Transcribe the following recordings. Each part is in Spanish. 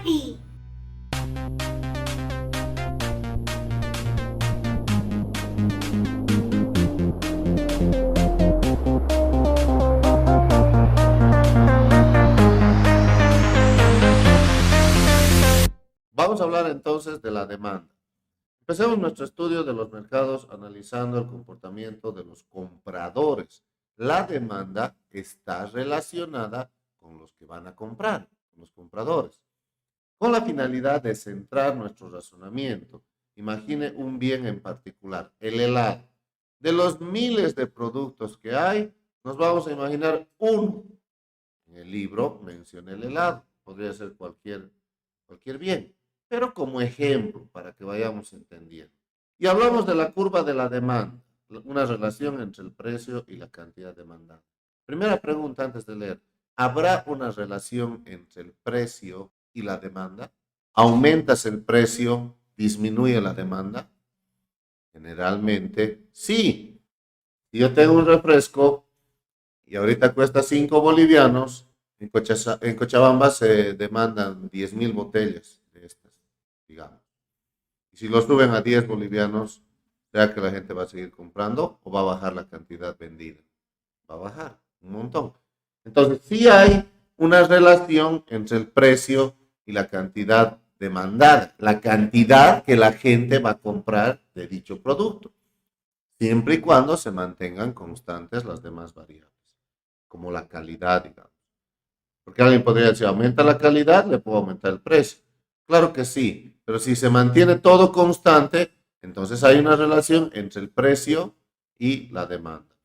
Happy. Vamos a hablar entonces de la demanda. Empecemos nuestro estudio de los mercados analizando el comportamiento de los compradores. La demanda está relacionada con los que van a comprar, con los compradores. Con la finalidad de centrar nuestro razonamiento, imagine un bien en particular, el helado. De los miles de productos que hay, nos vamos a imaginar uno. En el libro menciona el helado, podría ser cualquier bien, pero como ejemplo para que vayamos entendiendo. Y hablamos de la curva de la demanda, una relación entre el precio y la cantidad demandada. Primera pregunta antes de leer, ¿habrá una relación entre el precio y la demanda? ¿Aumentas el precio, disminuye la demanda? Generalmente sí. Si yo tengo un refresco y ahorita cuesta 5 bolivianos, en Cochabamba se demandan 10.000 botellas de estas, digamos. Y si lo suben a 10 bolivianos, ¿será que la gente va a seguir comprando o va a bajar la cantidad vendida? Va a bajar un montón. Entonces, sí hay una relación entre el precio y la cantidad demandada, la cantidad que la gente va a comprar de dicho producto, siempre y cuando se mantengan constantes las demás variables, como la calidad, digamos. Porque alguien podría decir, aumenta la calidad, le puedo aumentar el precio. Claro que sí, pero si se mantiene todo constante, entonces hay una relación entre el precio y la demanda.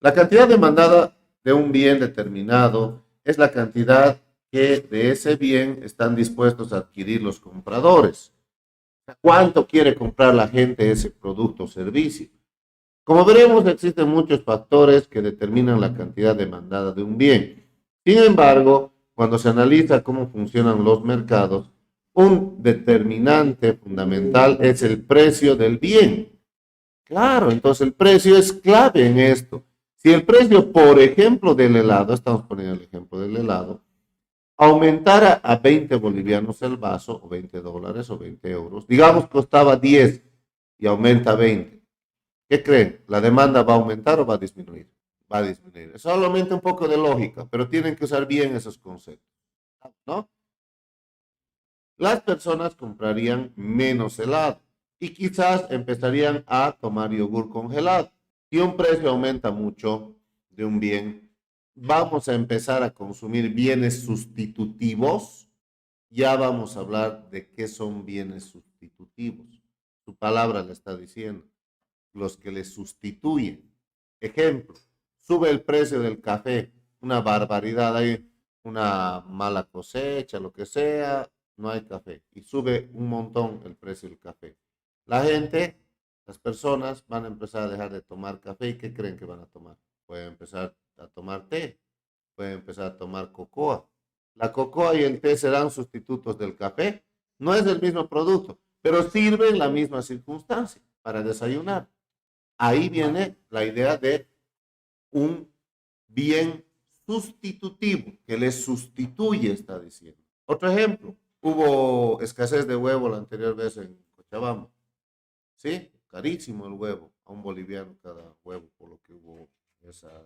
La cantidad demandada de un bien determinado es la cantidad que de ese bien están dispuestos a adquirir los compradores. ¿Cuánto quiere comprar la gente ese producto o servicio? Como veremos, existen muchos factores que determinan la cantidad demandada de un bien. Sin embargo, cuando se analiza cómo funcionan los mercados, un determinante fundamental es el precio del bien. Claro, entonces el precio es clave en esto. Si el precio, por ejemplo, del helado, estamos poniendo el ejemplo del helado, aumentara a 20 bolivianos el vaso, o 20 dólares, o 20 euros, digamos costaba 10 y aumenta a 20. ¿Qué creen? ¿La demanda va a aumentar o va a disminuir? Va a disminuir. Es solamente un poco de lógica, pero tienen que usar bien esos conceptos, ¿no? Las personas comprarían menos helado y quizás empezarían a tomar yogur congelado. Si un precio aumenta mucho de un bien, vamos a empezar a consumir bienes sustitutivos. Ya vamos a hablar de qué son bienes sustitutivos. Su palabra le está diciendo. Los que le sustituyen. Ejemplo, sube el precio del café, una barbaridad, hay una mala cosecha, lo que sea, no hay café. Y sube un montón el precio del café. La gente, las personas van a empezar a dejar de tomar café y ¿qué creen que van a tomar? Pueden empezar a tomar té, pueden empezar a tomar cocoa. La cocoa y el té serán sustitutos del café. No es el mismo producto, pero sirve en la misma circunstancia para desayunar. Ahí viene la idea de un bien sustitutivo, que le sustituye, está diciendo. Otro ejemplo, hubo escasez de huevo la anterior vez en Cochabamba. ¿Sí? Carísimo el huevo, a un boliviano cada huevo, por lo que hubo,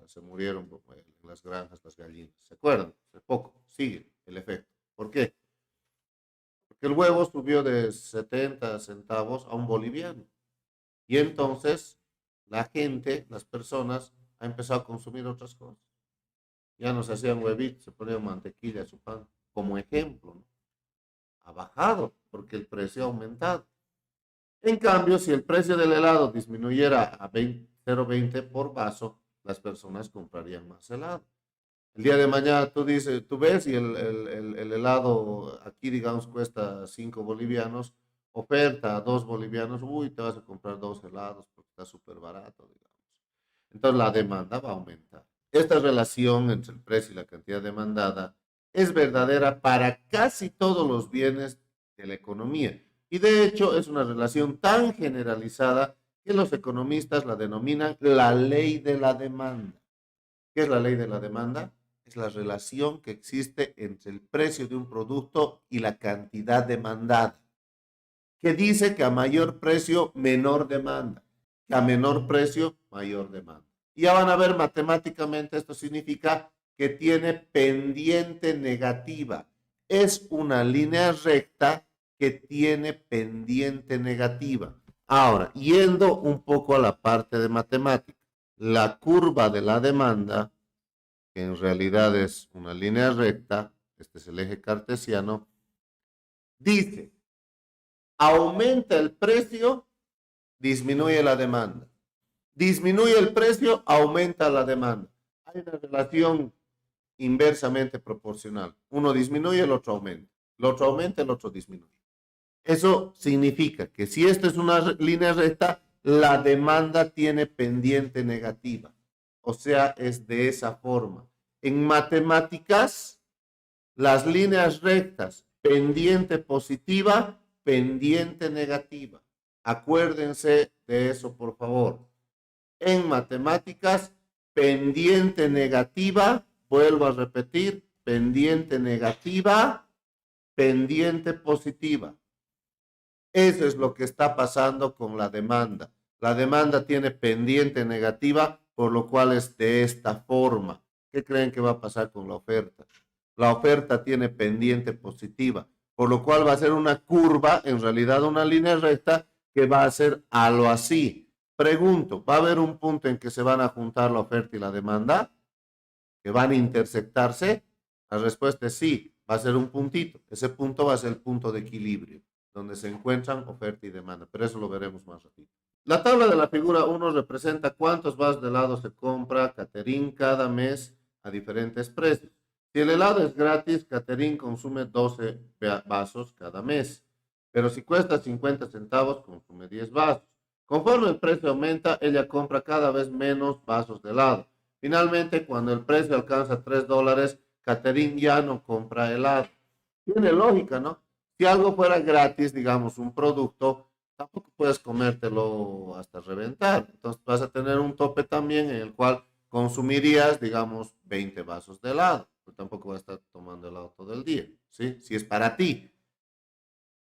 se murieron en las granjas las gallinas. ¿Se acuerdan? Hace poco, sigue el efecto. ¿Por qué? Porque el huevo subió de 70 centavos a un boliviano. Y entonces la gente, las personas, ha empezado a consumir otras cosas. Ya no se hacían huevitos, se ponían mantequilla a su pan, como ejemplo, ¿no? Ha bajado porque el precio ha aumentado. En cambio, si el precio del helado disminuyera a 0,20 por vaso, las personas comprarían más helado. El día de mañana tú dices, tú ves y el helado aquí, digamos, cuesta 5 bolivianos, oferta a 2 bolivianos, uy, te vas a comprar 2 helados porque está súper barato, digamos. Entonces la demanda va a aumentar. Esta relación entre el precio y la cantidad demandada es verdadera para casi todos los bienes de la economía. Y de hecho es una relación tan generalizada que los economistas la denominan la ley de la demanda. ¿Qué es la ley de la demanda? es la relación que existe entre el precio de un producto y la cantidad demandada, que dice que a mayor precio, menor demanda, que a menor precio, mayor demanda. Y ya van a ver matemáticamente, esto significa que tiene pendiente negativa. Es una línea recta que tiene pendiente negativa. Ahora, yendo un poco a la parte de matemática, la curva de la demanda, que en realidad es una línea recta, este es el eje cartesiano, dice, aumenta el precio, disminuye la demanda. Disminuye el precio, aumenta la demanda. Hay una relación inversamente proporcional. Uno disminuye, el otro aumenta. El otro aumenta, el otro disminuye. Eso significa que si esta es una línea recta, la demanda tiene pendiente negativa. O sea, es de esa forma. En matemáticas, las líneas rectas, pendiente positiva, pendiente negativa. Acuérdense de eso, por favor. En matemáticas, pendiente negativa, vuelvo a repetir, pendiente negativa, pendiente positiva. Eso es lo que está pasando con la demanda. La demanda tiene pendiente negativa, por lo cual es de esta forma. ¿Qué creen que va a pasar con la oferta? La oferta tiene pendiente positiva, por lo cual va a ser una curva, en realidad una línea recta, que va a ser algo así. Pregunto, ¿va a haber un punto en que se van a juntar la oferta y la demanda? ¿Que van a intersectarse? La respuesta es sí, va a ser un puntito. Ese punto va a ser el punto de equilibrio, donde se encuentran oferta y demanda, pero eso lo veremos más rápido. La tabla de la figura 1 representa cuántos vasos de helado se compra Catherine cada mes a diferentes precios. Si el helado es gratis, Catherine consume 12 vasos cada mes, pero si cuesta 50 centavos, consume 10 vasos. Conforme el precio aumenta, ella compra cada vez menos vasos de helado. Finalmente, cuando el precio alcanza $3, Catherine ya no compra helado. Tiene lógica, ¿no? Si algo fuera gratis, digamos, un producto, tampoco puedes comértelo hasta reventar. Entonces vas a tener un tope también en el cual consumirías, digamos, 20 vasos de helado. Pero tampoco vas a estar tomando helado todo el día, ¿sí? Si es para ti.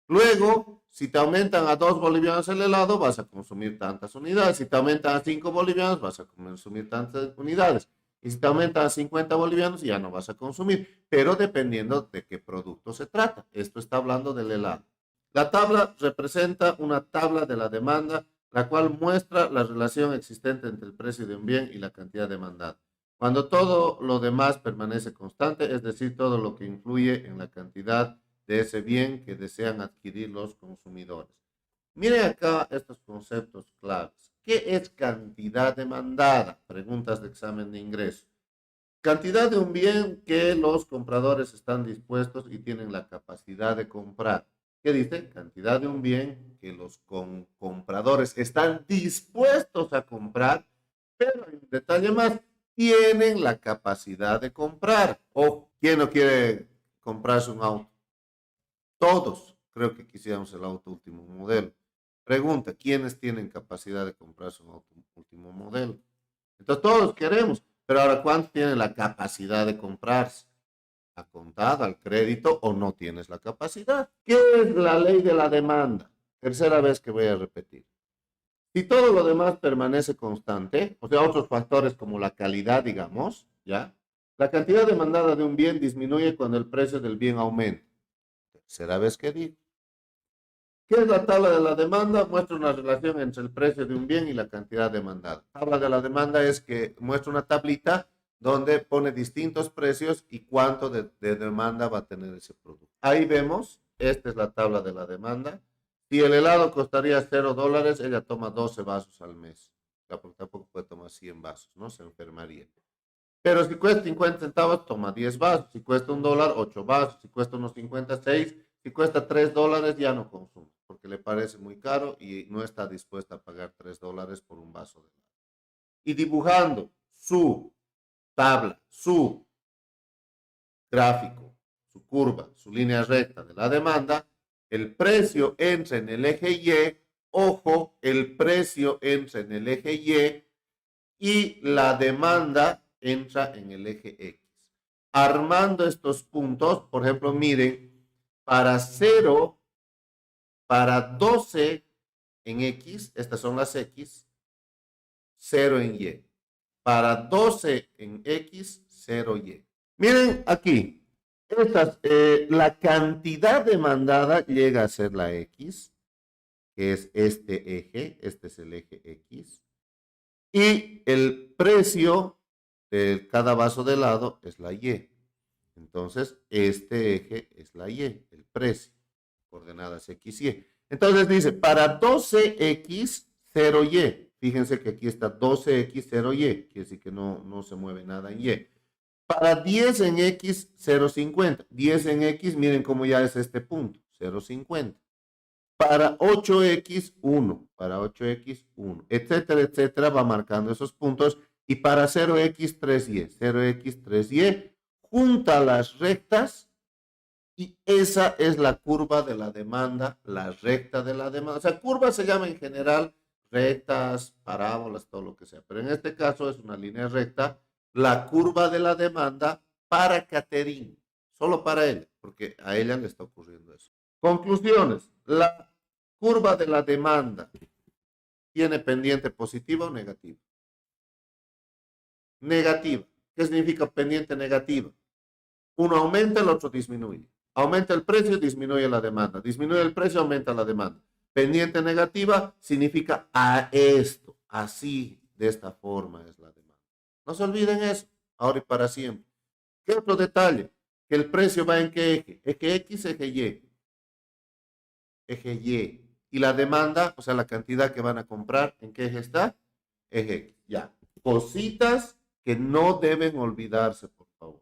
Luego, si te aumentan a 2 bolivianos el helado, vas a consumir tantas unidades. Si te aumentan a 5 bolivianos, vas a consumir tantas unidades. Y si te aumentan a 50 bolivianos, ya no vas a consumir. Pero dependiendo de qué producto se trata. Esto está hablando del helado. La tabla representa una tabla de la demanda, la cual muestra la relación existente entre el precio de un bien y la cantidad demandada. Cuando todo lo demás permanece constante, es decir, todo lo que influye en la cantidad de ese bien que desean adquirir los consumidores. Miren acá estos conceptos claves. ¿Qué es cantidad demandada? Preguntas de examen de ingreso. Cantidad de un bien que los compradores están dispuestos y tienen la capacidad de comprar. ¿Qué dice? Cantidad de un bien que los compradores están dispuestos a comprar, pero en detalle más, tienen la capacidad de comprar. O, ¿quién no quiere comprarse un auto? Todos creo que quisiéramos el auto último modelo. Pregunta, ¿quiénes tienen capacidad de comprarse un auto último modelo? Entonces todos queremos, pero ahora ¿cuántos tienen la capacidad de comprarse? ¿A contado, al crédito o no tienes la capacidad? ¿Qué es la ley de la demanda? Tercera vez que voy a repetir. Si todo lo demás permanece constante, o sea, otros factores como la calidad, digamos, ¿ya? La cantidad demandada de un bien disminuye cuando el precio del bien aumenta. Tercera vez que digo. ¿Qué es la tabla de la demanda? Muestra una relación entre el precio de un bien y la cantidad demandada. La tabla de la demanda es que muestra una tablita donde pone distintos precios y cuánto de demanda va a tener ese producto. Ahí vemos, esta es la tabla de la demanda. Si el helado costaría $0, ella toma 12 vasos al mes. Porque tampoco puede tomar 100 vasos, ¿no? Se enfermaría. Pero si cuesta 50 centavos, toma 10 vasos. Si cuesta $1, 8 vasos. Si cuesta unos 56, si cuesta $3, ya no consume, porque le parece muy caro y no está dispuesta a pagar $3 por un vaso de helado. Y dibujando su tabla, su gráfico, su curva, su línea recta de la demanda, el precio entra en el eje Y, ojo, el precio entra en el eje Y y la demanda entra en el eje X. armando estos puntos, por ejemplo, miren, para 0, para 12 en X, estas son las X, 0 en Y. Para 12 en X, 0Y. Miren aquí, la cantidad demandada llega a ser la X, que es este eje, este es el eje X, y el precio de cada vaso de helado es la Y. Entonces, este eje es la Y, el precio, coordenadas X, Y. Entonces dice, para 12X, 0Y. Fíjense que aquí está 12X, 0Y. Quiere decir que no se mueve nada en Y. Para 10 en X, 0,50. 10 en X, miren cómo ya es este punto, 0,50. Para 8X, 1. Para 8X, 1. Etcétera, etcétera, va marcando esos puntos. Y para 0X, 3Y. 0X, 3Y, junta las rectas y esa es la curva de la demanda, la recta de la demanda. O sea, curva se llama en general rectas, parábolas, todo lo que sea. Pero en este caso es una línea recta, la curva de la demanda para Catherine, solo para ella, porque a ella le está ocurriendo eso. Conclusiones. La curva de la demanda tiene pendiente positiva o negativa. Negativa. ¿Qué significa pendiente negativa? Uno aumenta, el otro disminuye. Aumenta el precio, disminuye la demanda. Disminuye el precio, aumenta la demanda. Pendiente negativa significa a esto, así, de esta forma es la demanda. No se olviden eso, ahora y para siempre. ¿Qué otro detalle? Que el precio va en qué eje. Eje X, eje Y. Eje Y. Y la demanda, o sea, la cantidad que van a comprar, ¿en qué eje está? Eje X. Ya. Cositas que no deben olvidarse, por favor.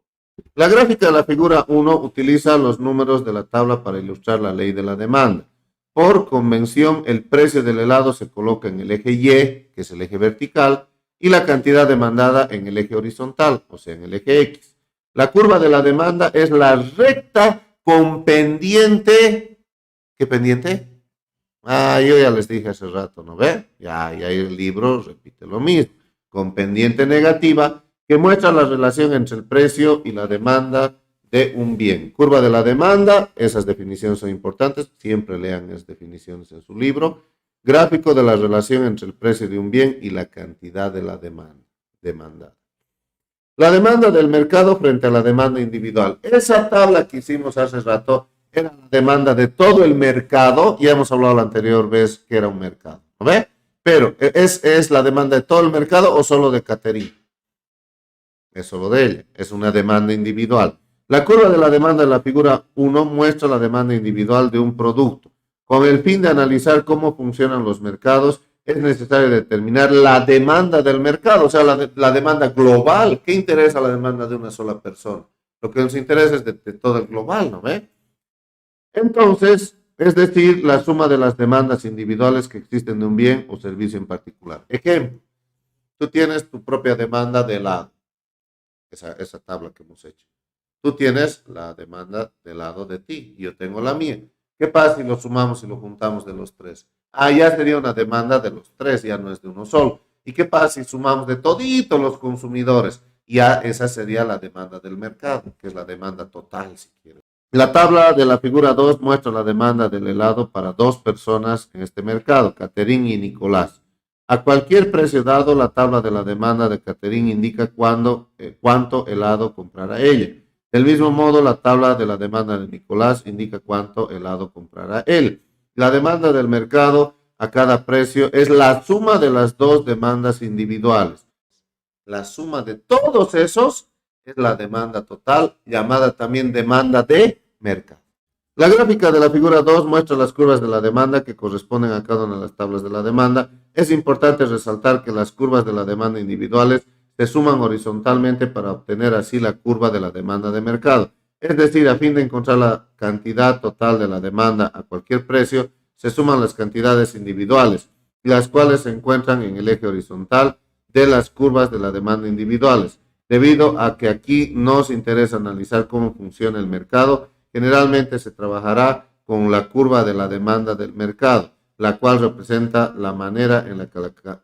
La gráfica de la figura 1 utiliza los números de la tabla para ilustrar la ley de la demanda. Por convención, el precio del helado se coloca en el eje Y, que es el eje vertical, y la cantidad demandada en el eje horizontal, o sea, en el eje X. La curva de la demanda es la recta con pendiente. ¿Qué pendiente? Yo ya les dije hace rato, ¿no ve? Ya el libro repite lo mismo. Con pendiente negativa, que muestra la relación entre el precio y la demanda de un bien. Curva de la demanda, esas definiciones son importantes, siempre lean esas definiciones en su libro. Gráfico de la relación entre el precio de un bien y la cantidad de la demanda. La demanda del mercado frente a la demanda individual. Esa tabla que hicimos hace rato era la demanda de todo el mercado. Ya hemos hablado la anterior vez que era un mercado, ¿no ve? Pero, ¿es la demanda de todo el mercado o solo de Catherine? Es solo de ella, es una demanda individual. La curva de la demanda de la figura 1 muestra la demanda individual de un producto. Con el fin de analizar cómo funcionan los mercados, es necesario determinar la demanda del mercado, o sea, la demanda global. ¿Qué interesa la demanda de una sola persona? Lo que nos interesa es de todo el global, ¿no ve? Entonces, es decir, la suma de las demandas individuales que existen de un bien o servicio en particular. Ejemplo, tú tienes tu propia demanda de helado, esa tabla que hemos hecho. Tú tienes la demanda del lado de ti y yo tengo la mía. ¿Qué pasa si lo sumamos y lo juntamos de los tres? Ya sería una demanda de los tres, ya no es de uno solo. ¿Y qué pasa si sumamos de toditos los consumidores? Ya esa sería la demanda del mercado, que es la demanda total, si quieres. La tabla de la figura 2 muestra la demanda del helado para dos personas en este mercado, Catherine y Nicolás. A cualquier precio dado, la tabla de la demanda de Catherine indica cuánto helado comprará ella. Del mismo modo, la tabla de la demanda de Nicolás indica cuánto helado comprará él. La demanda del mercado a cada precio es la suma de las dos demandas individuales. La suma de todos esos es la demanda total, llamada también demanda de mercado. La gráfica de la figura 2 muestra las curvas de la demanda que corresponden a cada una de las tablas de la demanda. Es importante resaltar que las curvas de la demanda individuales se suman horizontalmente para obtener así la curva de la demanda de mercado. Es decir, a fin de encontrar la cantidad total de la demanda a cualquier precio, se suman las cantidades individuales, las cuales se encuentran en el eje horizontal de las curvas de la demanda individuales. Debido a que aquí nos interesa analizar cómo funciona el mercado, generalmente se trabajará con la curva de la demanda del mercado. la cual representa la manera en la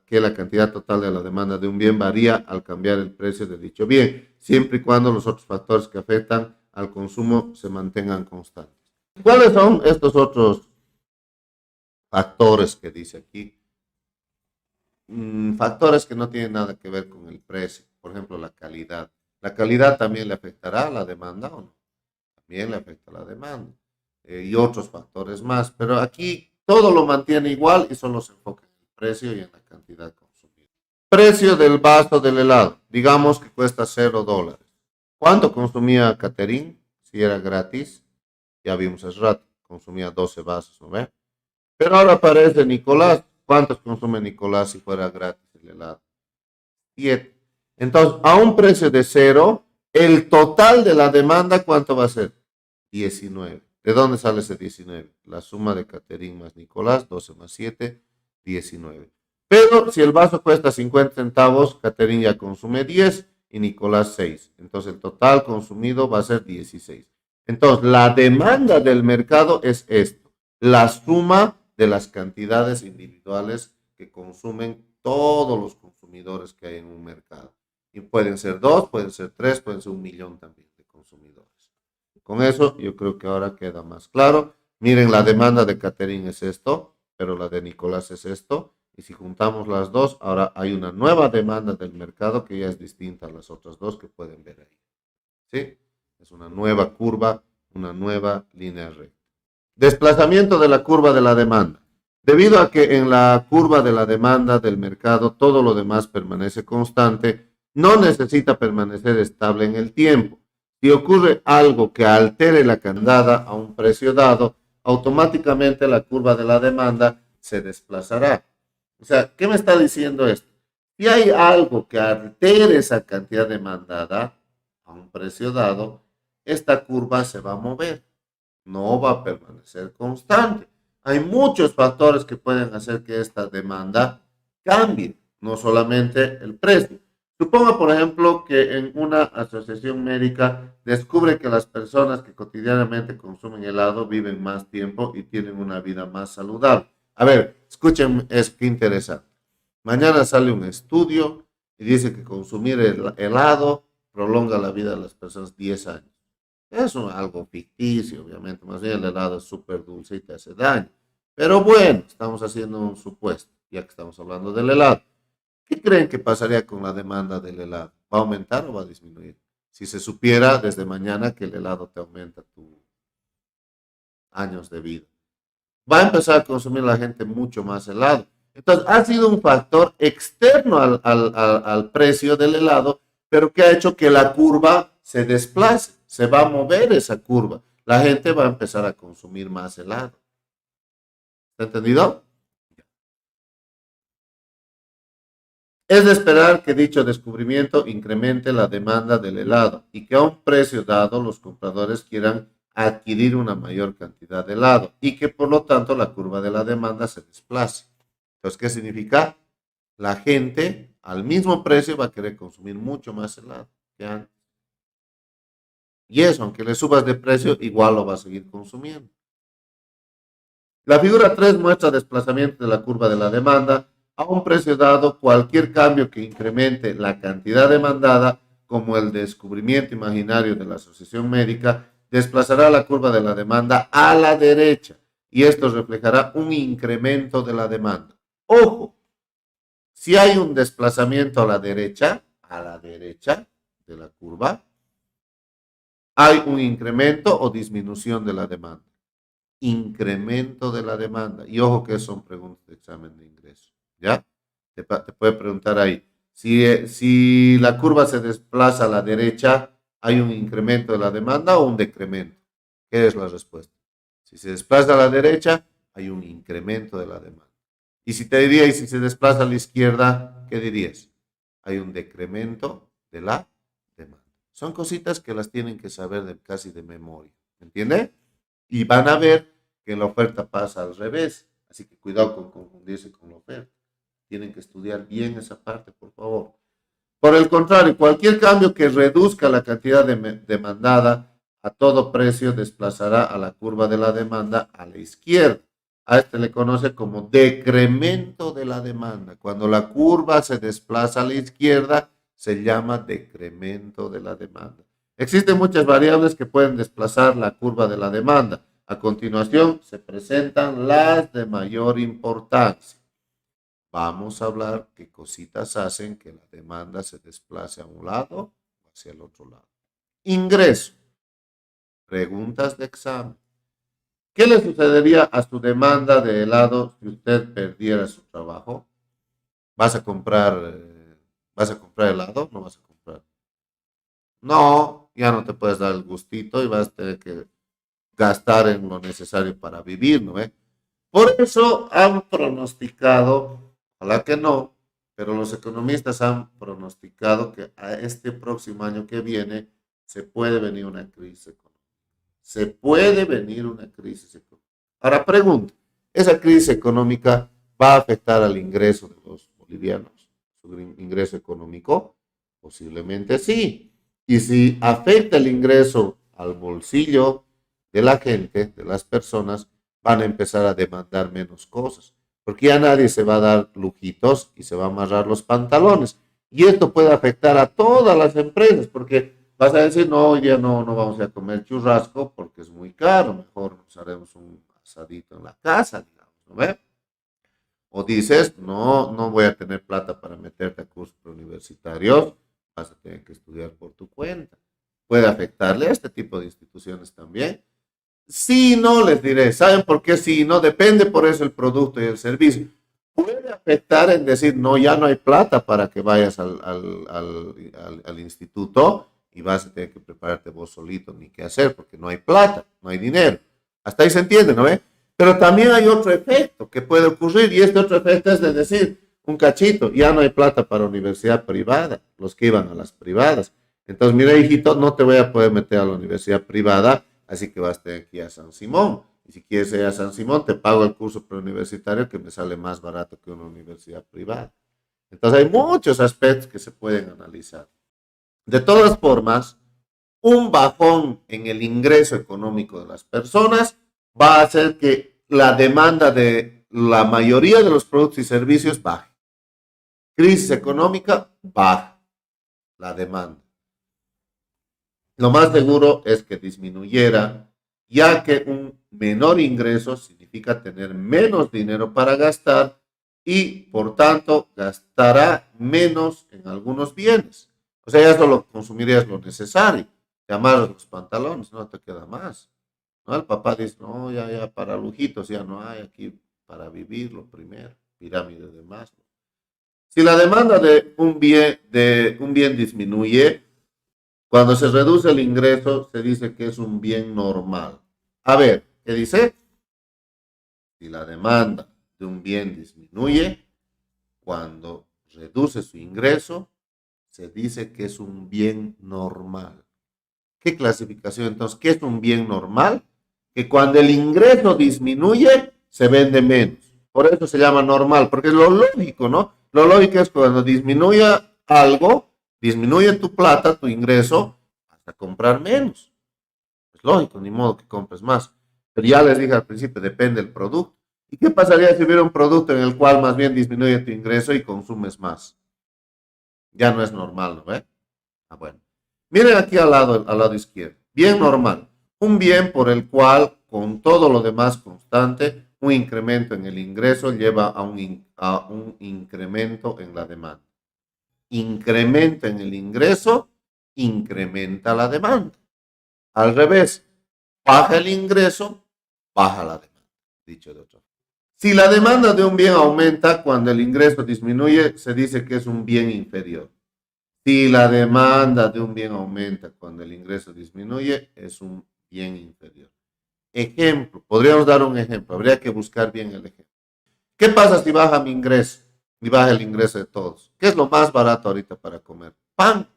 que la cantidad total de la demanda de un bien varía al cambiar el precio de dicho bien, siempre y cuando los otros factores que afectan al consumo se mantengan constantes. ¿Cuáles son estos otros factores que dice aquí? Factores que no tienen nada que ver con el precio, por ejemplo, la calidad. ¿La calidad también le afectará a la demanda o no? También le afecta a la demanda. Y otros factores más, pero aquí todo lo mantiene igual y solo se enfoca en el precio y en la cantidad consumida. Precio del vaso del helado, digamos que cuesta $0. ¿Cuánto consumía Catherine si era gratis? Ya vimos hace rato, consumía 12 vasos, ¿no ve? Pero ahora aparece Nicolás. ¿Cuántos consume Nicolás si fuera gratis el helado? 7. Entonces, a un precio de 0, el total de la demanda, ¿cuánto va a ser? 19. ¿De dónde sale ese 19? La suma de Catherine más Nicolás, 12 más 7, 19. Pero si el vaso cuesta 50 centavos, Catherine ya consume 10 y Nicolás 6. Entonces el total consumido va a ser 16. Entonces la demanda del mercado es esto, la suma de las cantidades individuales que consumen todos los consumidores que hay en un mercado. Y pueden ser 2, pueden ser 3, pueden ser 1.000.000 también de consumidores. Con eso yo creo que ahora queda más claro. Miren, la demanda de Catherine es esto, pero la de Nicolás es esto. Y si juntamos las dos, ahora hay una nueva demanda del mercado que ya es distinta a las otras dos que pueden ver ahí. ¿Sí? Es una nueva curva, una nueva línea recta. Desplazamiento de la curva de la demanda. Debido a que en la curva de la demanda del mercado todo lo demás permanece constante, no necesita permanecer estable en el tiempo. Si ocurre algo que altere la candada a un precio dado, automáticamente la curva de la demanda se desplazará. O sea, ¿qué me está diciendo esto? Si hay algo que altere esa cantidad demandada a un precio dado, esta curva se va a mover, no va a permanecer constante. Hay muchos factores que pueden hacer que esta demanda cambie, no solamente el precio. Suponga, por ejemplo, que en una asociación médica descubre que las personas que cotidianamente consumen helado viven más tiempo y tienen una vida más saludable. A ver, escuchen, es que interesante. Mañana sale un estudio y dice que consumir helado prolonga la vida de las personas 10 años. Es algo ficticio, obviamente. Más bien el helado es súper dulce y te hace daño. Pero bueno, estamos haciendo un supuesto, ya que estamos hablando del helado. ¿Qué creen que pasaría con la demanda del helado? ¿Va a aumentar o va a disminuir? Si se supiera desde mañana que el helado te aumenta tus años de vida. Va a empezar a consumir la gente mucho más helado. Entonces, ha sido un factor externo al precio del helado, pero que ha hecho que la curva se desplace, se va a mover esa curva. La gente va a empezar a consumir más helado. ¿Está entendido? Es de esperar que dicho descubrimiento incremente la demanda del helado y que a un precio dado los compradores quieran adquirir una mayor cantidad de helado y que por lo tanto la curva de la demanda se desplace. Entonces, ¿qué significa? La gente al mismo precio va a querer consumir mucho más helado que antes. Y eso, aunque le subas de precio, igual lo va a seguir consumiendo. La figura 3 muestra desplazamiento de la curva de la demanda a un precio dado. Cualquier cambio que incremente la cantidad demandada, como el descubrimiento imaginario de la asociación médica, desplazará la curva de la demanda a la derecha y esto reflejará un incremento de la demanda. Ojo, si hay un desplazamiento a la derecha de la curva, hay un incremento o disminución de la demanda. Incremento de la demanda. Y ojo que son preguntas de examen de ingreso. ¿Ya? Te puede preguntar ahí. Si la curva se desplaza a la derecha, ¿hay un incremento de la demanda o un decremento? ¿Qué es la respuesta? Si se desplaza a la derecha, hay un incremento de la demanda. Y si te diría, y si se desplaza a la izquierda, ¿qué dirías? Hay un decremento de la demanda. Son cositas que las tienen que saber casi de memoria. ¿Me entiende? Y van a ver que la oferta pasa al revés. Así que cuidado con confundirse con la oferta. Tienen que estudiar bien esa parte, por favor. Por el contrario, cualquier cambio que reduzca la cantidad demandada a todo precio desplazará a la curva de la demanda a la izquierda. A este le conoce como decremento de la demanda. Cuando la curva se desplaza a la izquierda, se llama decremento de la demanda. Existen muchas variables que pueden desplazar la curva de la demanda. A continuación, se presentan las de mayor importancia. Vamos a hablar qué cositas hacen que la demanda se desplace a un lado o hacia el otro lado. Ingreso. Preguntas de examen. ¿Qué le sucedería a su demanda de helado si usted perdiera su trabajo? ¿Vas a comprar, vas a comprar helado? ¿No vas a comprar? No, ya no te puedes dar el gustito y vas a tener que gastar en lo necesario para vivir, ¿no? Por eso han pronosticado, ojalá que no, pero los economistas han pronosticado que a este próximo año que viene se puede venir una crisis económica. Se puede venir una crisis económica. Ahora pregunto, ¿esa crisis económica va a afectar al ingreso de los bolivianos? ¿Su ingreso económico? Posiblemente sí. Y si afecta el ingreso al bolsillo de la gente, de las personas, van a empezar a demandar menos cosas. Porque ya nadie se va a dar lujitos y se va a amarrar los pantalones. Y esto puede afectar a todas las empresas, porque vas a decir, no, hoy día no vamos a comer churrasco porque es muy caro, mejor nos haremos un asadito en la casa, digamos, ¿no ve? O dices, no voy a tener plata para meterte a cursos universitarios, vas a tener que estudiar por tu cuenta. Puede afectarle a este tipo de instituciones también. Sí, no, les diré, ¿saben por qué sí? No, depende por eso el producto y el servicio. Puede afectar en decir, no, ya no hay plata para que vayas al instituto y vas a tener que prepararte vos solito, ni qué hacer, porque no hay plata, no hay dinero. Hasta ahí se entiende, ¿no ve? Pero también hay otro efecto que puede ocurrir y este otro efecto es de decir, un cachito, ya no hay plata para universidad privada, los que iban a las privadas. Entonces, mira, hijito, no te voy a poder meter a la universidad privada, así que vas a tener que ir a San Simón. Y si quieres ir a San Simón, te pago el curso preuniversitario que me sale más barato que una universidad privada. Entonces, hay muchos aspectos que se pueden analizar. De todas formas, un bajón en el ingreso económico de las personas va a hacer que la demanda de la mayoría de los productos y servicios baje. Crisis económica, baja la demanda. Lo más seguro es que disminuyera, ya que un menor ingreso significa tener menos dinero para gastar y, por tanto, gastará menos en algunos bienes. O sea, ya solo consumirías lo necesario. Te amarras los pantalones, no te queda más. ¿No? El papá dice, no, ya, para lujitos ya no hay aquí para vivir lo primero. Pirámide de Maslow. Si la demanda de un bien disminuye, cuando se reduce el ingreso, se dice que es un bien normal. A ver, ¿qué dice? Si la demanda de un bien disminuye, cuando reduce su ingreso, se dice que es un bien normal. ¿Qué clasificación entonces? ¿Qué es un bien normal? Que cuando el ingreso disminuye, se vende menos. Por eso se llama normal, porque es lo lógico, ¿no? Lo lógico es cuando disminuye algo, disminuye tu plata, tu ingreso, vas a comprar menos. Es lógico, ni modo que compres más. Pero ya les dije al principio, depende del producto. ¿Y qué pasaría si hubiera un producto en el cual más bien disminuye tu ingreso y consumes más? Ya no es normal, ¿no ve? Ah, bueno. Miren aquí al lado izquierdo. Bien normal. Un bien por el cual, con todo lo demás constante, un incremento en el ingreso lleva a un incremento en la demanda. Incremento en el ingreso, incrementa la demanda. Al revés, baja el ingreso, baja la demanda. Dicho de otra forma. Si la demanda de un bien aumenta cuando el ingreso disminuye, se dice que es un bien inferior. Si la demanda de un bien aumenta cuando el ingreso disminuye, es un bien inferior. Ejemplo, podríamos dar un ejemplo, habría que buscar bien el ejemplo. ¿Qué pasa si baja mi ingreso y baja el ingreso de todos? ¿Qué es lo más barato ahorita para comer? Pan.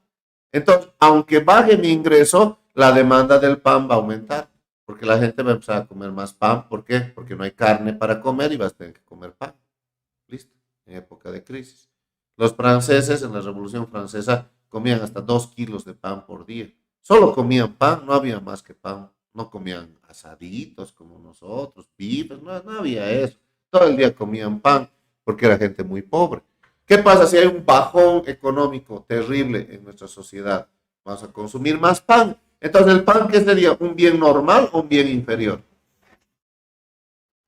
Entonces, aunque baje mi ingreso, la demanda del pan va a aumentar, porque la gente va a empezar a comer más pan. ¿Por qué? Porque no hay carne para comer y vas a tener que comer pan. Listo, en época de crisis. Los franceses en la Revolución Francesa comían hasta 2 kilos de pan por día. Solo comían pan, no había más que pan. No comían asaditos como nosotros, bifes, no había eso. Todo el día comían pan porque era gente muy pobre. ¿Qué pasa si hay un bajón económico terrible en nuestra sociedad? Vamos a consumir más pan. Entonces, ¿el pan qué sería? ¿Un bien normal o un bien inferior?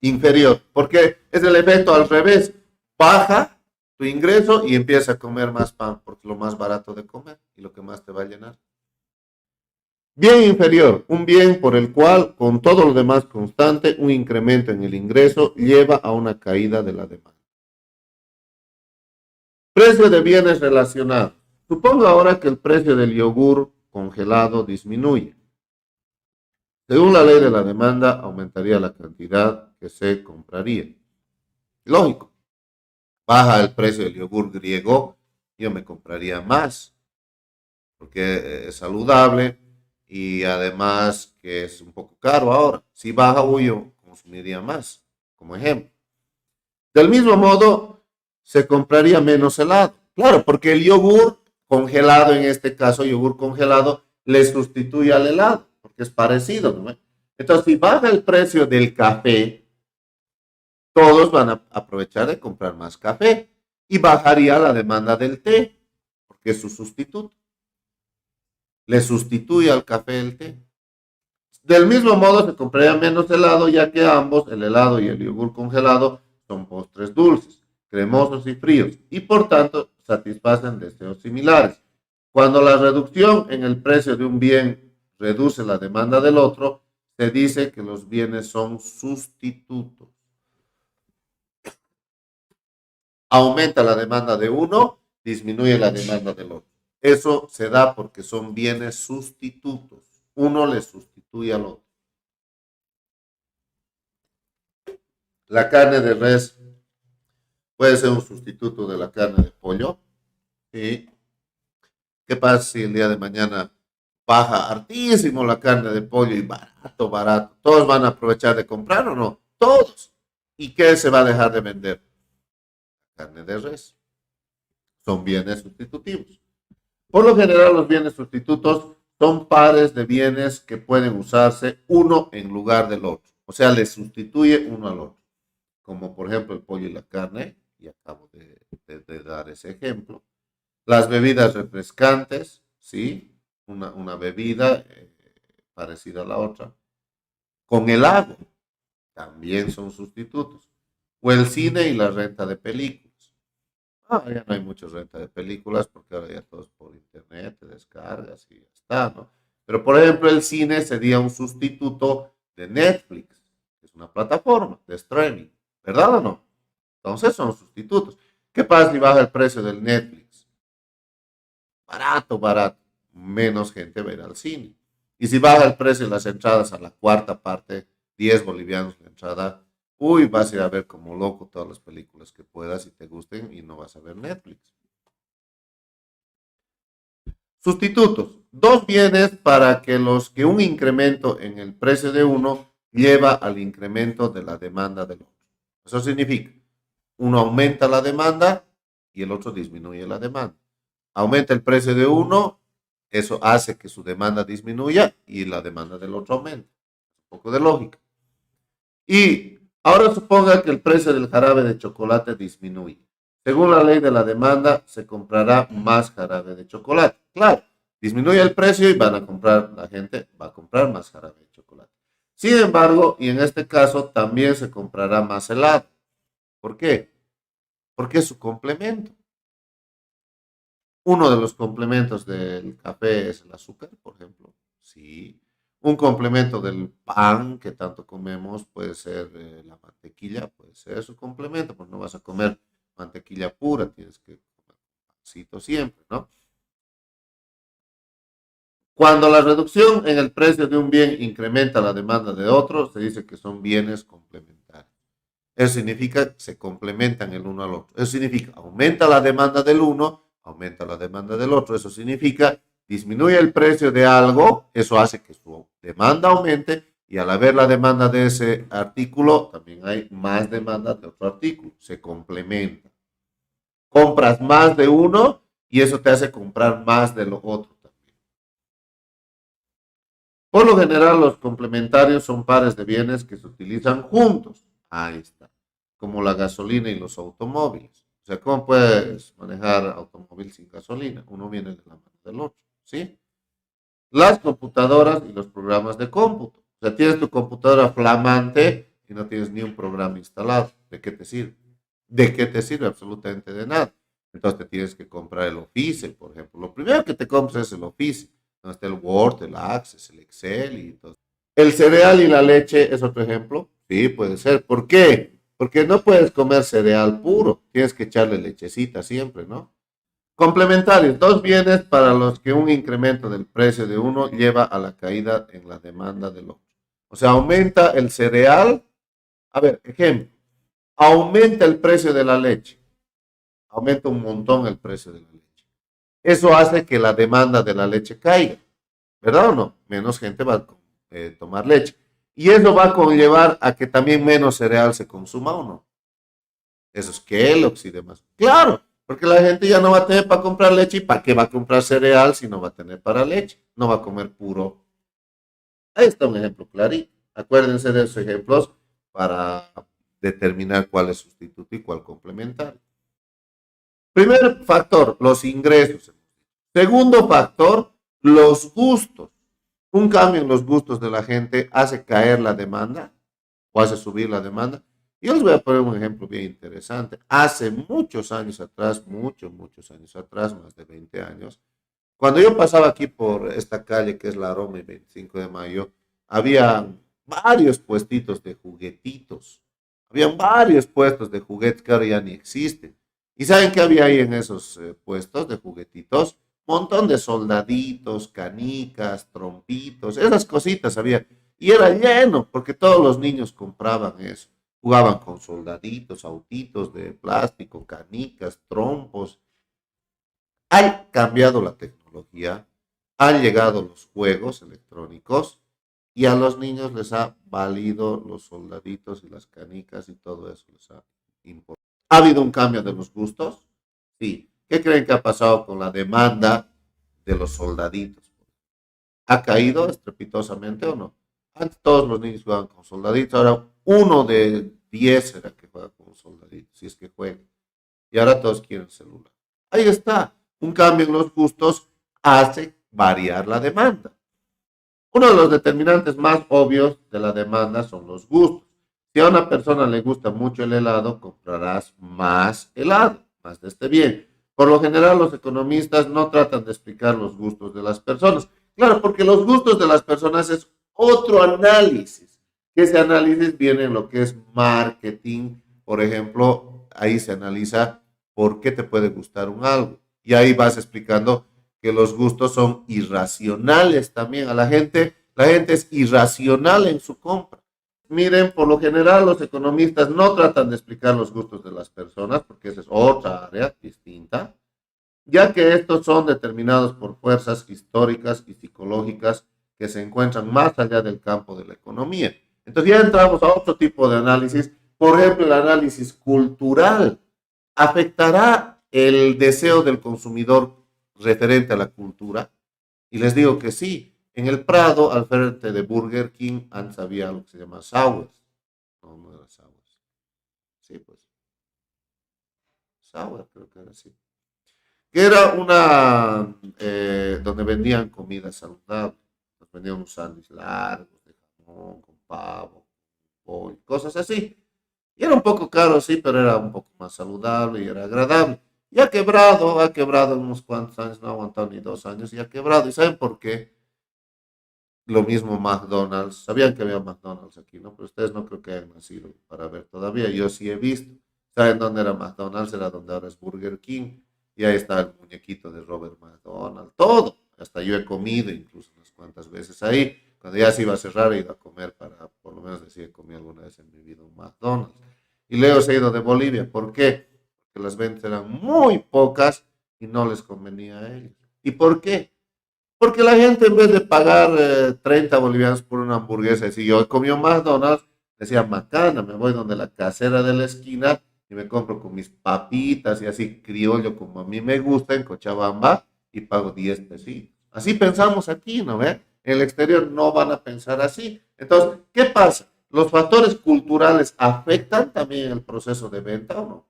Inferior, porque es el efecto al revés. Baja tu ingreso y empieza a comer más pan, porque es lo más barato de comer y lo que más te va a llenar. Bien inferior, un bien por el cual, con todo lo demás constante, un incremento en el ingreso lleva a una caída de la demanda. Precio de bienes relacionados. Supongo ahora que el precio del yogur congelado disminuye. Según la ley de la demanda, aumentaría la cantidad que se compraría. Lógico, baja el precio del yogur griego, yo me compraría más, porque es saludable y además que es un poco caro ahora. Si baja, yo consumiría más, como ejemplo. Del mismo modo, se compraría menos helado. Claro, porque el yogur congelado, en este caso, yogur congelado, le sustituye al helado, porque es parecido, ¿no? Entonces, si baja el precio del café, todos van a aprovechar de comprar más café y bajaría la demanda del té, porque es su sustituto. Le sustituye al café el té. Del mismo modo, se compraría menos helado, ya que ambos, el helado y el yogur congelado, son postres dulces, cremosos y fríos, y por tanto satisfacen deseos similares. Cuando la reducción en el precio de un bien reduce la demanda del otro, se dice que los bienes son sustitutos. Aumenta la demanda de uno, disminuye la demanda del otro. Eso se da porque son bienes sustitutos. Uno le sustituye al otro. La carne de res puede ser un sustituto de la carne de pollo. ¿Sí? ¿Qué pasa si el día de mañana baja hartísimo la carne de pollo y barato, barato? ¿Todos van a aprovechar de comprar o no? Todos. ¿Y qué se va a dejar de vender? Carne de res. Son bienes sustitutivos. Por lo general, los bienes sustitutos son pares de bienes que pueden usarse uno en lugar del otro. O sea, le sustituye uno al otro. Como por ejemplo el pollo y la carne, y acabo de dar ese ejemplo. Las bebidas refrescantes, ¿sí? Una bebida parecida a la otra. Con el agua, también son sustitutos. O el cine y la renta de películas. Ya no hay mucha renta de películas porque ahora ya todo es por internet, te descargas y ya está, ¿no? Pero por ejemplo, el cine sería un sustituto de Netflix, que es una plataforma de streaming, ¿verdad o no? Entonces son sustitutos. ¿Qué pasa si baja el precio del Netflix? Barato, barato. Menos gente va a ir al cine. Y si baja el precio de las entradas a la cuarta parte, 10 bolivianos la entrada, vas a ir a ver como loco todas las películas que puedas y te gusten y no vas a ver Netflix. Sustitutos. Dos bienes para que los que un incremento en el precio de uno lleva al incremento de la demanda del otro. Eso significa, uno aumenta la demanda y el otro disminuye la demanda. Aumenta el precio de uno, eso hace que su demanda disminuya y la demanda del otro aumente. Un poco de lógica. Y ahora suponga que el precio del jarabe de chocolate disminuye. Según la ley de la demanda, se comprará más jarabe de chocolate. Claro, disminuye el precio y la gente va a comprar más jarabe de chocolate. Sin embargo, y en este caso, también se comprará más helado. ¿Por qué? Porque es su complemento. Uno de los complementos del café es el azúcar, por ejemplo. Sí. Un complemento del pan que tanto comemos puede ser la mantequilla, puede ser su complemento, porque no vas a comer mantequilla pura, tienes que comer pancito siempre, ¿no? Cuando la reducción en el precio de un bien incrementa la demanda de otro, se dice que son bienes complementarios. Eso significa que se complementan el uno al otro. Eso significa aumenta la demanda del uno, aumenta la demanda del otro. Eso significa disminuye el precio de algo, eso hace que su demanda aumente y al haber la demanda de ese artículo, también hay más demanda de otro artículo. Se complementa. Compras más de uno y eso te hace comprar más de lo otro también. Por lo general, los complementarios son pares de bienes que se utilizan juntos. Ahí está. Como la gasolina y los automóviles. O sea, ¿cómo puedes manejar automóvil sin gasolina? Uno viene de la mano del otro, ¿sí? Las computadoras y los programas de cómputo. O sea, tienes tu computadora flamante y no tienes ni un programa instalado. ¿De qué te sirve? ¿De qué te sirve? Absolutamente de nada. Entonces te tienes que comprar el Office, por ejemplo. Lo primero que te compras es el Office, donde está el Word, el Access, el Excel y todo. El cereal y la leche es otro ejemplo. Sí, puede ser. ¿Por qué? Porque no puedes comer cereal puro. Tienes que echarle lechecita siempre, ¿no? Complementarios, dos bienes para los que un incremento del precio de uno lleva a la caída en la demanda del otro. O sea, aumenta el cereal. A ver, ejemplo, aumenta el precio de la leche. Aumenta un montón el precio de la leche. Eso hace que la demanda de la leche caiga, ¿verdad o no? Menos gente va a tomar leche. Y eso va a conllevar a que también menos cereal se consuma o no. Esos Kellogg's y demás. Claro, porque la gente ya no va a tener para comprar leche y para qué va a comprar cereal si no va a tener para leche. No va a comer puro. Ahí está un ejemplo clarito. Acuérdense de esos ejemplos para determinar cuál es sustituto y cuál complementario. Primer factor, los ingresos. Segundo factor, los gustos. Un cambio en los gustos de la gente hace caer la demanda o hace subir la demanda. Yo les voy a poner un ejemplo bien interesante. Hace muchos años atrás, muchos años atrás, más de 20 años, cuando yo pasaba aquí por esta calle que es la Roma y 25 de Mayo, había varios puestitos de juguetitos. Habían varios puestos de juguetes que ahora ya ni existen. ¿Y saben qué había ahí en esos puestos de juguetitos? Montón de soldaditos, canicas, trompitos, esas cositas había. Y era lleno, porque todos los niños compraban eso. Jugaban con soldaditos, autitos de plástico, canicas, trompos. Ha cambiado la tecnología, han llegado los juegos electrónicos y a los niños les ha valido los soldaditos y las canicas y todo eso les ha importado. ¿Ha habido un cambio de los gustos? Sí. ¿Qué creen que ha pasado con la demanda de los soldaditos? ¿Ha caído estrepitosamente o no? Antes todos los niños jugaban con soldaditos, ahora uno de 10 era que juega con soldaditos, si es que juega. Y ahora todos quieren celular. Ahí está. Un cambio en los gustos hace variar la demanda. Uno de los determinantes más obvios de la demanda son los gustos. Si a una persona le gusta mucho el helado, comprarás más helado, más de este bien. Por lo general, los economistas no tratan de explicar los gustos de las personas. Claro, porque los gustos de las personas es otro análisis. Que ese análisis viene en lo que es marketing. Por ejemplo, ahí se analiza por qué te puede gustar un algo. Y ahí vas explicando que los gustos son irracionales también. La gente es irracional en su compra. Miren, por lo general los economistas no tratan de explicar los gustos de las personas, porque esa es otra área distinta, ya que estos son determinados por fuerzas históricas y psicológicas que se encuentran más allá del campo de la economía. Entonces ya entramos a otro tipo de análisis, por ejemplo, el análisis cultural. ¿Afectará el deseo del consumidor referente a la cultura? Y les digo que sí. En el Prado, al frente de Burger King, antes había algo que se llama Sours. No, no era Sours. Sí, pues. Sour, creo que era así. Que era una donde vendían comida saludable. Nos vendían unos sándwiches largos de jamón, con pavo, pollo, cosas así. Y era un poco caro, sí, pero era un poco más saludable y era agradable. Y ha quebrado en unos cuantos años, no ha aguantado ni 2 años y ha quebrado. ¿Y saben por qué? Lo mismo McDonald's. Sabían que había McDonald's aquí, ¿no? Pero ustedes no creo que hayan nacido para ver todavía. Yo sí he visto. ¿Saben dónde era McDonald's? Era donde ahora es Burger King. Y ahí está el muñequito de Robert McDonald. Todo. Hasta yo he comido incluso unas cuantas veces ahí. Cuando ya se iba a cerrar, he ido a comer para, por lo menos decir, comí alguna vez en mi vida un McDonald's. Y luego se ha ido de Bolivia. ¿Por qué? Porque las ventas eran muy pocas y no les convenía a ellos. ¿Y por qué? Porque la gente en vez de pagar 30 bolivianos por una hamburguesa, y si yo comí un McDonald's, decía, macana, me voy donde la casera de la esquina y me compro con mis papitas y así criollo como a mí me gusta en Cochabamba y pago 10 pesitos. Así pensamos aquí, ¿no ve? En el exterior no van a pensar así. Entonces, ¿qué pasa? ¿Los factores culturales afectan también el proceso de venta o no?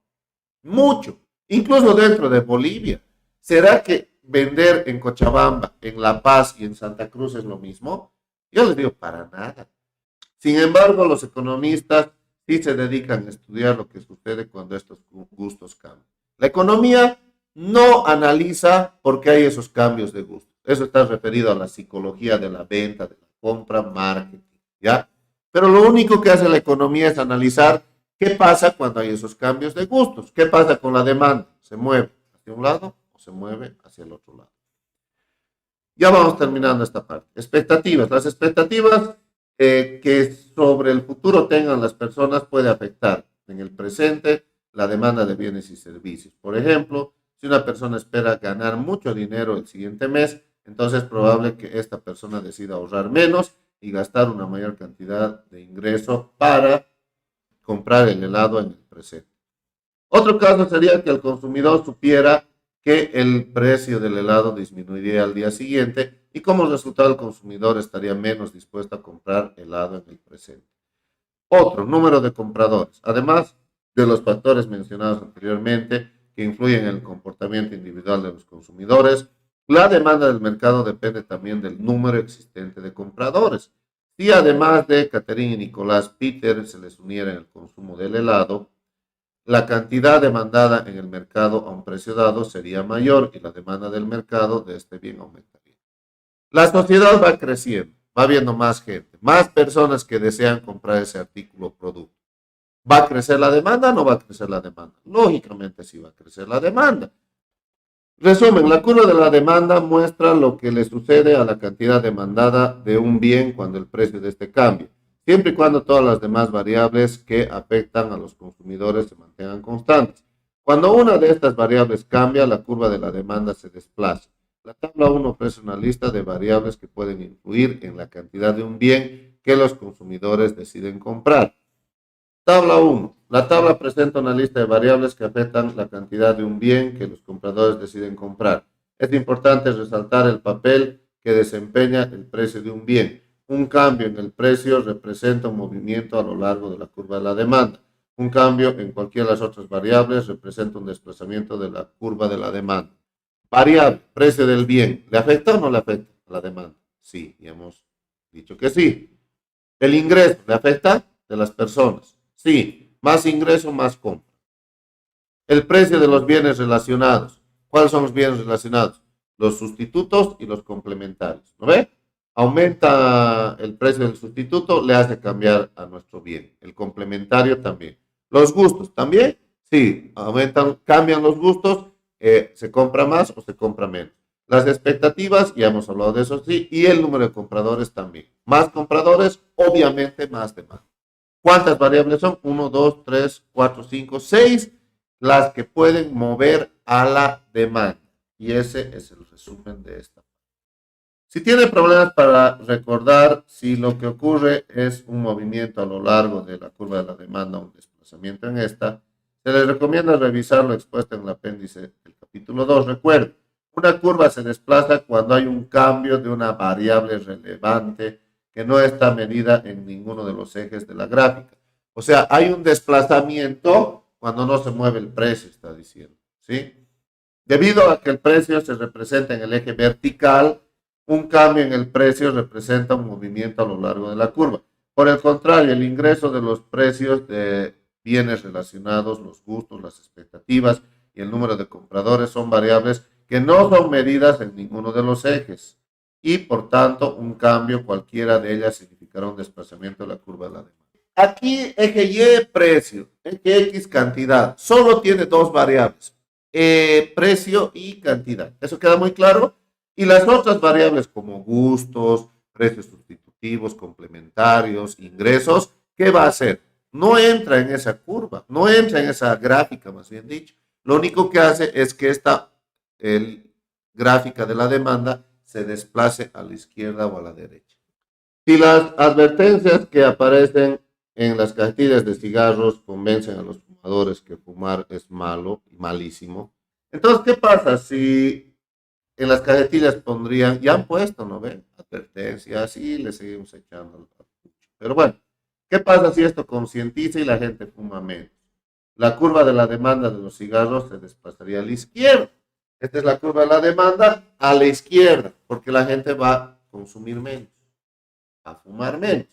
Mucho, incluso dentro de Bolivia. ¿Será que vender en Cochabamba, en La Paz y en Santa Cruz es lo mismo? Yo les digo, para nada. Sin embargo, los economistas sí se dedican a estudiar lo que sucede cuando estos gustos cambian. La economía no analiza por qué hay esos cambios de gusto. Eso está referido a la psicología de la venta, de la compra, marketing, ¿ya? Pero lo único que hace la economía es analizar qué pasa cuando hay esos cambios de gustos. ¿Qué pasa con la demanda? ¿Se mueve hacia un lado o se mueve hacia el otro lado? Ya vamos terminando esta parte. Expectativas. Las expectativas que sobre el futuro tengan las personas puede afectar en el presente la demanda de bienes y servicios. Por ejemplo, si una persona espera ganar mucho dinero el siguiente mes, entonces es probable que esta persona decida ahorrar menos y gastar una mayor cantidad de ingreso para comprar el helado en el presente. Otro caso sería que el consumidor supiera que el precio del helado disminuiría al día siguiente y como resultado el consumidor estaría menos dispuesto a comprar helado en el presente. Otro, número de compradores. Además de los factores mencionados anteriormente que influyen en el comportamiento individual de los consumidores, la demanda del mercado depende también del número existente de compradores. Si además de Catherine y Nicolás Peter se les uniera en el consumo del helado, la cantidad demandada en el mercado a un precio dado sería mayor y la demanda del mercado de este bien aumentaría. La sociedad va creciendo, va habiendo más gente, más personas que desean comprar ese artículo o producto. ¿Va a crecer la demanda o no va a crecer la demanda? Lógicamente sí va a crecer la demanda. Resumen, la curva de la demanda muestra lo que le sucede a la cantidad demandada de un bien cuando el precio de este cambia, siempre y cuando todas las demás variables que afectan a los consumidores se mantengan constantes. Cuando una de estas variables cambia, la curva de la demanda se desplaza. La tabla 1 ofrece una lista de variables que pueden influir en la cantidad de un bien que los consumidores deciden comprar. Tabla 1. La tabla presenta una lista de variables que afectan la cantidad de un bien que los compradores deciden comprar. Es importante resaltar el papel que desempeña el precio de un bien. Un cambio en el precio representa un movimiento a lo largo de la curva de la demanda. Un cambio en cualquiera de las otras variables representa un desplazamiento de la curva de la demanda. Variable, precio del bien. ¿Le afecta o no le afecta a la demanda? Sí, ya hemos dicho que sí. El ingreso, ¿le afecta? De las personas. Sí, más ingreso, más compra. El precio de los bienes relacionados. ¿Cuáles son los bienes relacionados? Los sustitutos y los complementarios. ¿No ve? Aumenta el precio del sustituto, le hace cambiar a nuestro bien. El complementario también. Los gustos también. Sí, aumentan, cambian los gustos, se compra más o se compra menos. Las expectativas, ya hemos hablado de eso, sí, y el número de compradores también. Más compradores, obviamente más demanda. ¿Cuántas variables son? 1, 2, 3, 4, 5, 6 las que pueden mover a la demanda. Y ese es el resumen de esta. Si tiene problemas para recordar si lo que ocurre es un movimiento a lo largo de la curva de la demanda o un desplazamiento en esta, se les recomienda revisar lo expuesto en el apéndice del capítulo 2. Recuerden, una curva se desplaza cuando hay un cambio de una variable relevante que no está medida en ninguno de los ejes de la gráfica. O sea, hay un desplazamiento cuando no se mueve el precio, está diciendo, ¿sí? Debido a que el precio se representa en el eje vertical, un cambio en el precio representa un movimiento a lo largo de la curva. Por el contrario, el ingreso de los precios de bienes relacionados, los gustos, las expectativas y el número de compradores son variables que no son medidas en ninguno de los ejes y por tanto un cambio cualquiera de ellas significará un desplazamiento de la curva de la demanda. Aquí eje Y precio, eje X cantidad, solo tiene dos variables, precio y cantidad. ¿Eso queda muy claro? Y las otras variables como gustos, precios sustitutivos, complementarios, ingresos, ¿qué va a hacer? No entra en esa curva, no entra en esa gráfica, más bien dicho. Lo único que hace es que esta gráfica de la demanda se desplace a la izquierda o a la derecha. Si las advertencias que aparecen en las cajetillas de cigarros convencen a los fumadores que fumar es malo y malísimo, entonces, ¿qué pasa si en las cajetillas pondrían, ya han puesto, ¿no ven? advertencia, así le seguimos echando al pucho. Pero bueno, ¿qué pasa si esto concientiza y la gente fuma menos? La curva de la demanda de los cigarros se desplazaría a la izquierda. Esta es la curva de la demanda a la izquierda, porque la gente va a consumir menos, a fumar menos.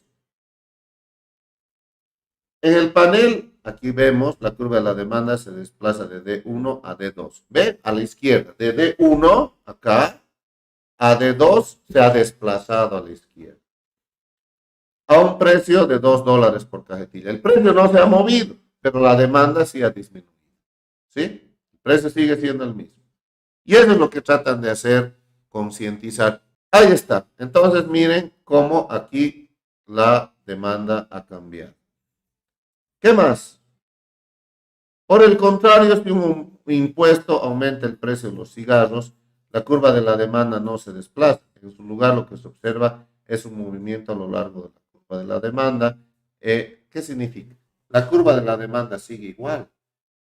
En el panel, aquí vemos la curva de la demanda se desplaza de D1 a D2. ¿Ve? A la izquierda. De D1 acá a D2 se ha desplazado a la izquierda. A un precio de $2 por cajetilla. El precio no se ha movido, pero la demanda sí ha disminuido. ¿Sí? El precio sigue siendo el mismo. Y eso es lo que tratan de hacer, concientizar. Ahí está. Entonces miren cómo aquí la demanda ha cambiado. ¿Qué más? Por el contrario, si un impuesto aumenta el precio de los cigarros, la curva de la demanda no se desplaza. En su lugar, lo que se observa es un movimiento a lo largo de la curva de la demanda. ¿Qué significa? La curva de la demanda sigue igual,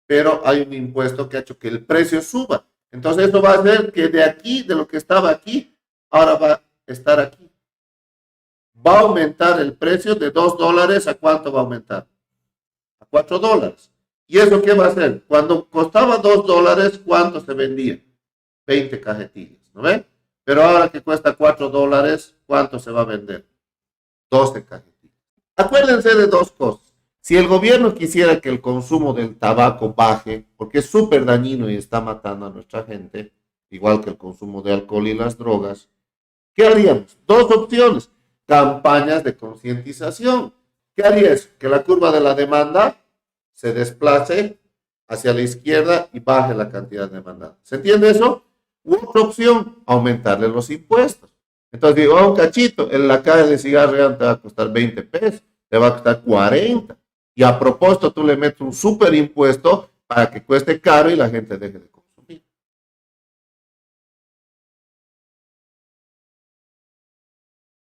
pero hay un impuesto que ha hecho que el precio suba. Entonces, eso va a hacer que de aquí, de lo que estaba aquí, ahora va a estar aquí. Va a aumentar el precio de $2. ¿A cuánto va a aumentar? A $4. ¿Y eso qué va a hacer? Cuando costaba $2, ¿cuánto se vendía? 20 cajetillas, ¿no ven? Pero ahora que cuesta $4, ¿cuánto se va a vender? 12 cajetillas. Acuérdense de dos cosas. Si el gobierno quisiera que el consumo del tabaco baje, porque es súper dañino y está matando a nuestra gente, igual que el consumo de alcohol y las drogas, ¿qué haríamos? Dos opciones. Campañas de concientización. ¿Qué haría eso? Que la curva de la demanda se desplace hacia la izquierda y baje la cantidad demandada. ¿Se entiende eso? U otra opción, aumentarle los impuestos. Entonces digo, un cachito, en la caja de cigarros ya te va a costar 20 pesos, te va a costar 40. Y a propósito, tú le metes un super impuesto para que cueste caro y la gente deje de